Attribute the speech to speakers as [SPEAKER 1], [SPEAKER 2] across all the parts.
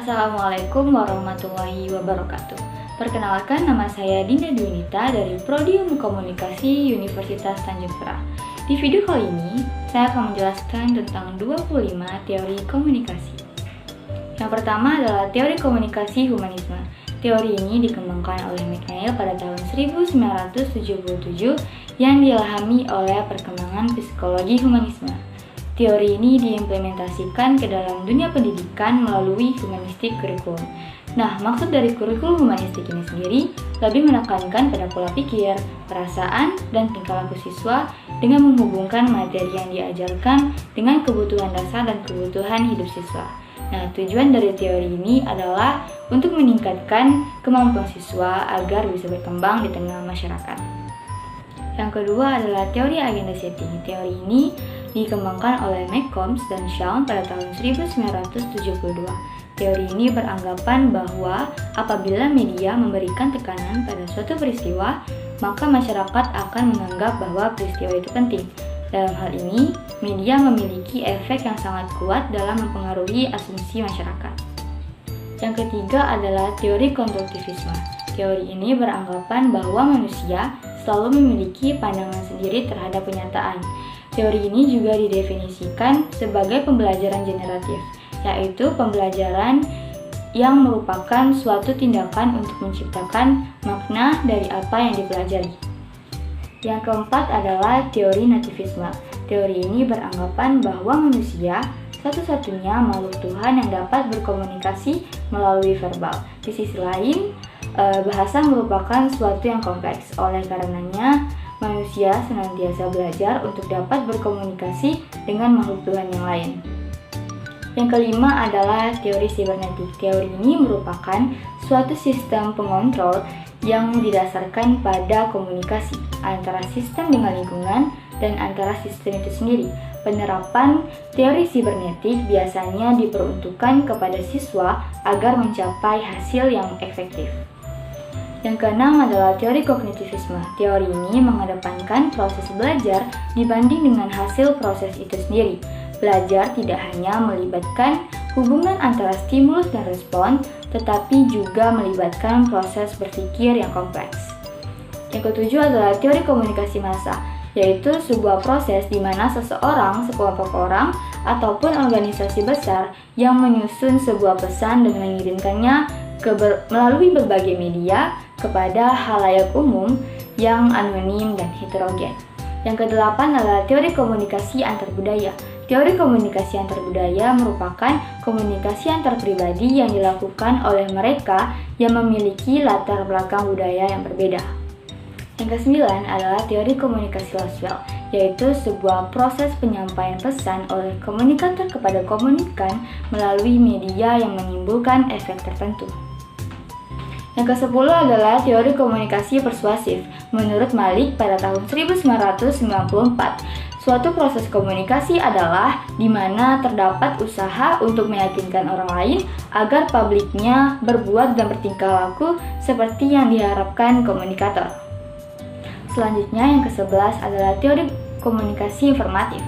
[SPEAKER 1] Assalamualaikum warahmatullahi wabarakatuh. Perkenalkan, nama saya Dinda Dwinita dari Prodi Ilmu Komunikasi Universitas Tanjung Perak. Di video kali ini, saya akan menjelaskan tentang 25 teori komunikasi. Yang pertama adalah teori komunikasi humanisme. Teori ini dikembangkan oleh McNeil pada tahun 1977 yang diilhami oleh perkembangan psikologi humanisme. Teori ini diimplementasikan ke dalam dunia pendidikan melalui humanistik kurikulum. Nah, maksud dari kurikulum humanistik ini sendiri lebih menekankan pada pola pikir, perasaan, dan tingkah laku siswa dengan menghubungkan materi yang diajarkan dengan kebutuhan dasar dan kebutuhan hidup siswa. Nah, tujuan dari teori ini adalah untuk meningkatkan kemampuan siswa agar bisa berkembang di tengah masyarakat. Yang kedua adalah teori agenda setting. Teori ini dikembangkan oleh McCombs dan Shawn pada tahun 1972. Teori ini beranggapan bahwa apabila media memberikan tekanan pada suatu peristiwa, maka masyarakat akan menganggap bahwa peristiwa itu penting. Dalam hal ini, media memiliki efek yang sangat kuat dalam mempengaruhi asumsi masyarakat. Yang ketiga adalah teori konstruktivisme. Teori ini beranggapan bahwa manusia selalu memiliki pandangan sendiri terhadap kenyataan. Teori ini juga didefinisikan sebagai pembelajaran generatif, yaitu pembelajaran yang merupakan suatu tindakan untuk menciptakan makna dari apa yang dipelajari. Yang keempat adalah teori nativisme. Teori ini beranggapan bahwa manusia satu-satunya makhluk Tuhan yang dapat berkomunikasi melalui verbal. Di sisi lain, bahasa merupakan suatu yang kompleks. Oleh karenanya, manusia senantiasa belajar untuk dapat berkomunikasi dengan makhluk Tuhan yang lain. Yang kelima adalah teori sibernetik. Teori ini merupakan suatu sistem pengontrol yang didasarkan pada komunikasi antara sistem dengan lingkungan dan antara sistem itu sendiri. Penerapan teori sibernetik biasanya diperuntukkan kepada siswa agar mencapai hasil yang efektif. Yang keenam adalah teori kognitivisme. Teori ini mengedepankan proses belajar dibanding dengan hasil proses itu sendiri. Belajar tidak hanya melibatkan hubungan antara stimulus dan respon, tetapi juga melibatkan proses berpikir yang kompleks. Yang ketujuh adalah teori komunikasi massa, yaitu sebuah proses di mana seseorang, sekelompok orang, ataupun organisasi besar yang menyusun sebuah pesan dan mengirimkannya melalui berbagai media kepada khalayak umum yang anonim dan heterogen. Yang kedelapan adalah teori komunikasi antar budaya. Teori komunikasi antar budaya merupakan komunikasi antar pribadi yang dilakukan oleh mereka yang memiliki latar belakang budaya yang berbeda. Yang kesembilan adalah teori komunikasi Laswell, yaitu sebuah proses penyampaian pesan oleh komunikator kepada komunikan melalui media yang menimbulkan efek tertentu. Yang ke-10 adalah teori komunikasi persuasif. Menurut Malik pada tahun 1994, suatu proses komunikasi adalah di mana terdapat usaha untuk meyakinkan orang lain agar publiknya berbuat dan bertingkah laku seperti yang diharapkan komunikator. Selanjutnya yang ke-11 adalah teori komunikasi informatif.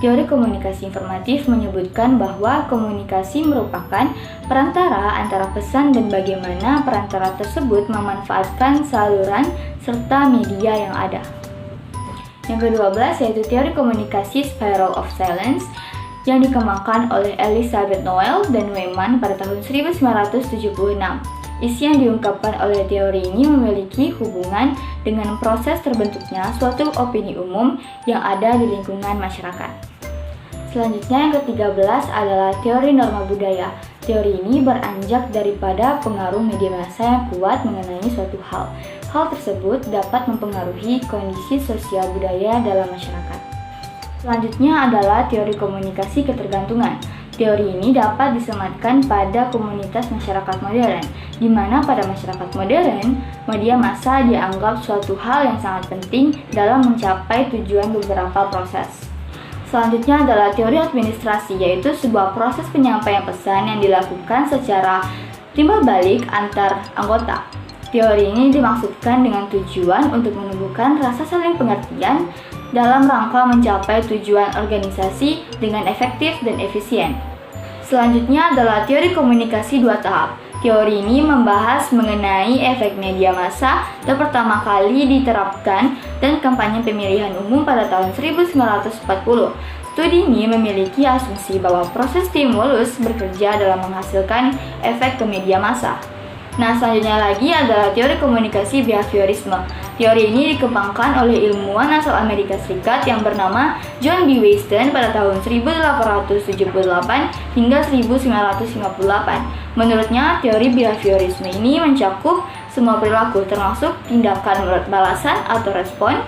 [SPEAKER 1] Teori komunikasi informatif menyebutkan bahwa komunikasi merupakan perantara antara pesan dan bagaimana perantara tersebut memanfaatkan saluran serta media yang ada. Yang ke-12 yaitu teori komunikasi Spiral of Silence yang dikembangkan oleh Elizabeth Noel dan Weyman pada tahun 1976. Isi yang diungkapkan oleh teori ini memiliki hubungan dengan proses terbentuknya suatu opini umum yang ada di lingkungan masyarakat. Selanjutnya yang ke-13 adalah teori norma budaya. Teori ini beranjak daripada pengaruh media massa yang kuat mengenai suatu hal. Hal tersebut dapat mempengaruhi kondisi sosial budaya dalam masyarakat. Selanjutnya adalah teori komunikasi ketergantungan. Teori ini dapat disematkan pada komunitas masyarakat modern, di mana pada masyarakat modern, media massa dianggap suatu hal yang sangat penting dalam mencapai tujuan beberapa proses. Selanjutnya adalah teori administrasi, yaitu sebuah proses penyampaian pesan yang dilakukan secara timbal balik antar anggota. Teori ini dimaksudkan dengan tujuan untuk menumbuhkan rasa saling pengertian dalam rangka mencapai tujuan organisasi dengan efektif dan efisien. Selanjutnya adalah teori komunikasi dua tahap. Teori ini membahas mengenai efek media massa yang pertama kali diterapkan dan kampanye pemilihan umum pada tahun 1940. Studi ini memiliki asumsi bahwa proses stimulus bekerja dalam menghasilkan efek ke media massa. Nah, selanjutnya lagi adalah teori komunikasi behaviorisme. Teori ini dikembangkan oleh ilmuwan asal Amerika Serikat yang bernama John B. Weiston pada tahun 1878 hingga 1958. Menurutnya, teori behaviorisme ini mencakup semua perilaku termasuk tindakan balasan atau respon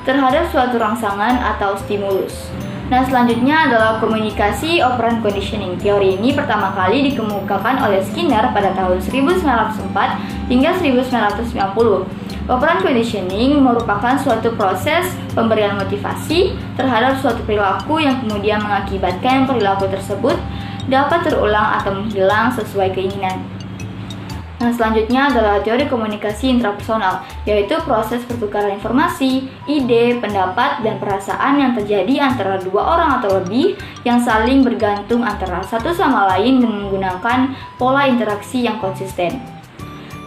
[SPEAKER 1] terhadap suatu rangsangan atau stimulus. Nah, selanjutnya adalah komunikasi operant conditioning. Teori ini pertama kali dikemukakan oleh Skinner pada tahun 1904 hingga 1990. Operant conditioning merupakan suatu proses pemberian motivasi terhadap suatu perilaku yang kemudian mengakibatkan perilaku tersebut dapat terulang atau menghilang sesuai keinginan. Nah, selanjutnya adalah teori komunikasi intrapersonal, yaitu proses pertukaran informasi, ide, pendapat, dan perasaan yang terjadi antara dua orang atau lebih yang saling bergantung antara satu sama lain dengan menggunakan pola interaksi yang konsisten.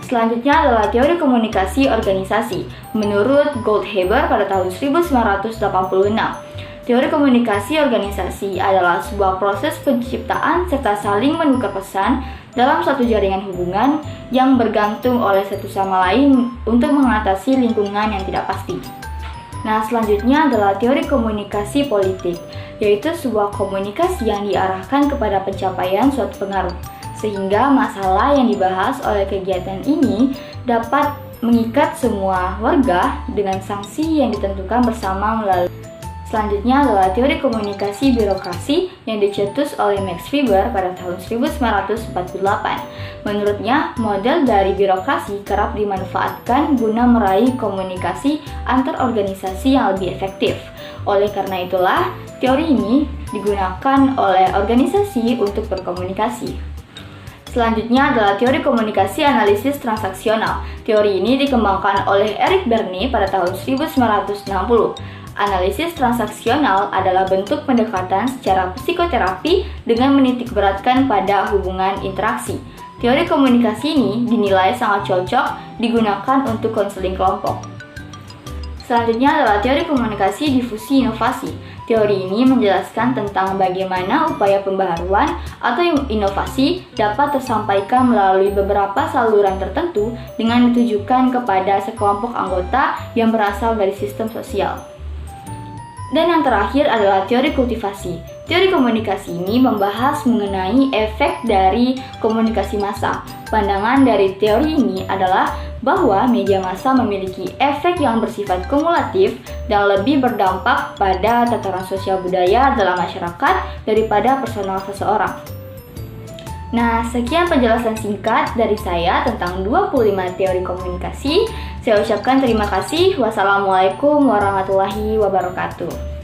[SPEAKER 1] Selanjutnya adalah teori komunikasi organisasi, menurut Goldhaber pada tahun 1986. Teori komunikasi organisasi adalah sebuah proses penciptaan serta saling menukar pesan dalam suatu jaringan hubungan yang bergantung oleh satu sama lain untuk mengatasi lingkungan yang tidak pasti. Nah, selanjutnya adalah teori komunikasi politik, yaitu sebuah komunikasi yang diarahkan kepada pencapaian suatu pengaruh, sehingga masalah yang dibahas oleh kegiatan ini dapat mengikat semua warga dengan sanksi yang ditentukan bersama melalui. Selanjutnya adalah teori komunikasi birokrasi yang dicetus oleh Max Weber pada tahun 1948. Menurutnya, model dari birokrasi kerap dimanfaatkan guna meraih komunikasi antar organisasi yang lebih efektif. Oleh karena itulah, teori ini digunakan oleh organisasi untuk berkomunikasi. Selanjutnya adalah teori komunikasi analisis transaksional. Teori ini dikembangkan oleh Eric Berne pada tahun 1960. Analisis transaksional adalah bentuk pendekatan secara psikoterapi dengan menitikberatkan pada hubungan interaksi. Teori komunikasi ini dinilai sangat cocok digunakan untuk konseling kelompok. Selanjutnya adalah teori komunikasi difusi inovasi. Teori ini menjelaskan tentang bagaimana upaya pembaharuan atau inovasi dapat tersampaikan melalui beberapa saluran tertentu dengan ditujukan kepada sekelompok anggota yang berasal dari sistem sosial. Dan yang terakhir adalah teori kultivasi. Teori komunikasi ini membahas mengenai efek dari komunikasi massa. Pandangan dari teori ini adalah bahwa media massa memiliki efek yang bersifat kumulatif dan lebih berdampak pada tataran sosial budaya dalam masyarakat daripada personal seseorang. Nah, sekian penjelasan singkat dari saya tentang 25 teori komunikasi. Saya ucapkan terima kasih. Wassalamualaikum warahmatullahi wabarakatuh.